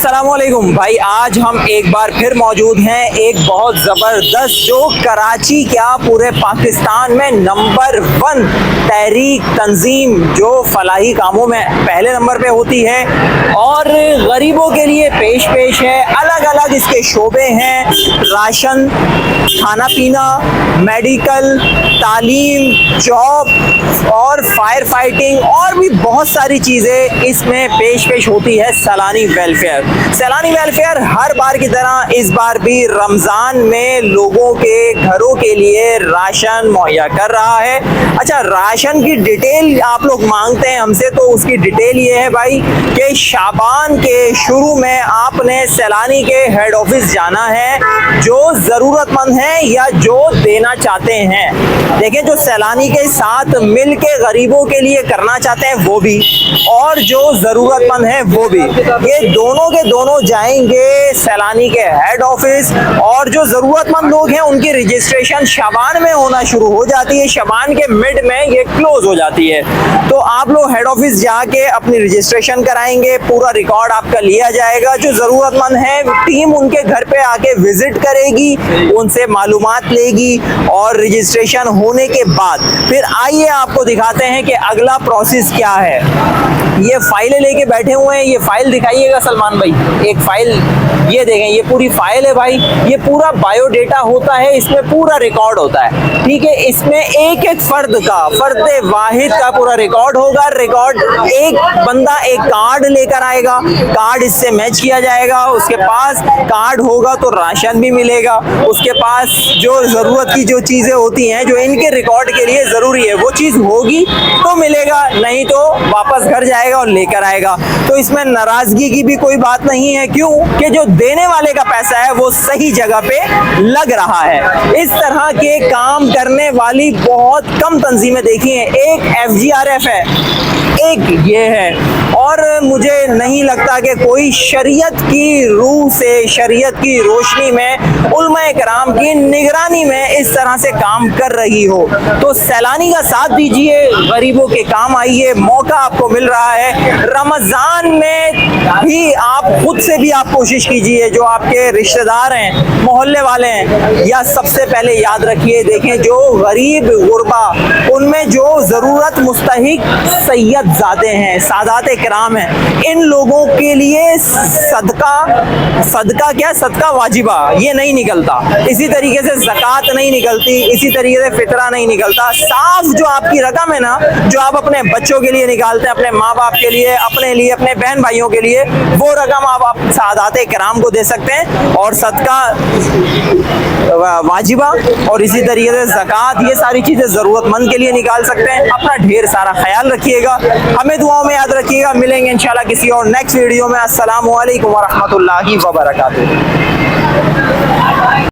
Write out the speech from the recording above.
अस्सलामुअलैकुम भाई, आज हम एक बार फिर मौजूद हैं एक बहुत ज़बरदस्त जो कराची क्या पूरे पाकिस्तान में नंबर 1 तहरीक तंजीम जो फलाही कामों में पहले नंबर पे होती है और गरीबों के लिए पेश है। अलग अलग इसके शोबे हैं, राशन, खाना पीना, मेडिकल, तालीम, जॉब और फायर फाइटिंग और भी बहुत सारी चीज़ें इसमें पेश होती है। सैलानी वेलफेयर हर बार की तरह इस बार भी रमज़ान में लोगों के घरों के लिए राशन मुहैया कर रहा है। अच्छा, राशन की डिटेल आप लोग मांगते हैं हमसे, तो उसकी डिटेल ये है भाई कि शाबान के शुरू में आपने सैलानी के हेड ऑफिस जाना है जो ज़रूरतमंद है या जो देना चाहते हैं। देखें, जो सैलानी के साथ मिल के गरीबों के लिए करना चाहते हैं वो भी, और जो ज़रूरतमंद है वो भी, ये दोनों के दोनों जाएंगे सैलानी के हेड ऑफिस। और जो ज़रूरतमंद लोग हैं उनकी रजिस्ट्रेशन शाबान में होना शुरू हो जाती है, शाबान के मिड में ये क्लोज हो जाती है। तो आप लोग हेड ऑफिस जाके अपनी रजिस्ट्रेशन कराएंगे, पूरा रिकॉर्ड आपका लिया जाएगा। जो ज़रूरतमंद है टीम उनके घर पे आके विजिट करेगी, उनसे मालूमात लेगी और रजिस्ट्रेशन होने के बाद फिर आइए आपको दिखाते हैं कि अगला प्रोसेस क्या है। ये फाइलें लेके बैठे हुए हैं, ये फाइल दिखाइएगा सलमान भाई। एक फाइल ये देखें, ये पूरी फाइल है भाई, ये पूरा बायोडेटा होता है, इसमें पूरा रिकॉर्ड होता है, ठीक है। इसमें एक एक फर्द वाहिद का पूरा रिकॉर्ड होगा। रिकॉर्ड एक बंदा एक कार्ड लेकर आएगा, कार्ड इससे मैच किया जाएगा, उसके पास कार्ड होगा तो राशन भी मिलेगा, उसके पास जो ज़रूरत की जो चीज़ें होती हैं जो इनके रिकॉर्ड के लिए ज़रूरी है वो चीज़ होगी तो मिलेगा, नहीं तो वापस घर जाएगा और लेकर आएगा। तो इसमें नाराज़गी की भी कोई बात नहीं है, क्यों कि जो देने वाले का पैसा है वो सही जगह पे लग रहा है। इस तरह के काम करने वाली बहुत कम तंजीमें देखी हैं। एक FGRF है, एक ये है, और मुझे नहीं लगता कि कोई शरीयत की रूह से, शरीयत की रोशनी में, उलमाए कराम की निगरानी में इस तरह से काम कर रही हो। तो सैलानी का साथ दीजिए, गरीबों के काम आइए, मौका आपको मिल रहा है। रमज़ान में भी आप खुद से भी आप कोशिश कीजिए, जो आपके रिश्तेदार हैं, मोहल्ले वाले हैं, या सबसे पहले याद रखिए, देखें जो गरीब गुरबा, उनमें जो ज़रूरत मुस्तहिक सैयदज़ादे हैं, सादाते किराम हैं, इन लोगों के लिए सदका वाजिबा ये नहीं निकलता। इसी तरीके से ज़कात नहीं निकलती, इसी तरीके से फितरा नहीं निकलता। साफ जो आपकी रकम है ना, जो आप अपने बच्चों के लिए निकालते हैं, अपने माँ बाप के लिए, अपने लिए, अपने बहन भाइयों के लिए, वो रकम आप सादाते किराम को दे सकते हैं। और सदका वाजिबा और इसी तरीके से ज़कात, ये सारी चीज़ें ज़रूरतमंद के लिए निकाल सकते हैं। अपना ढेर सारा ख्याल रखिएगा, हमें दुआओं में याद रखिएगा। मिलेंगे इंशाल्लाह किसी और नेक्स्ट वीडियो में। अस्सलामु अलैकुम व रहमतुल्लाहि व बरकातुहू।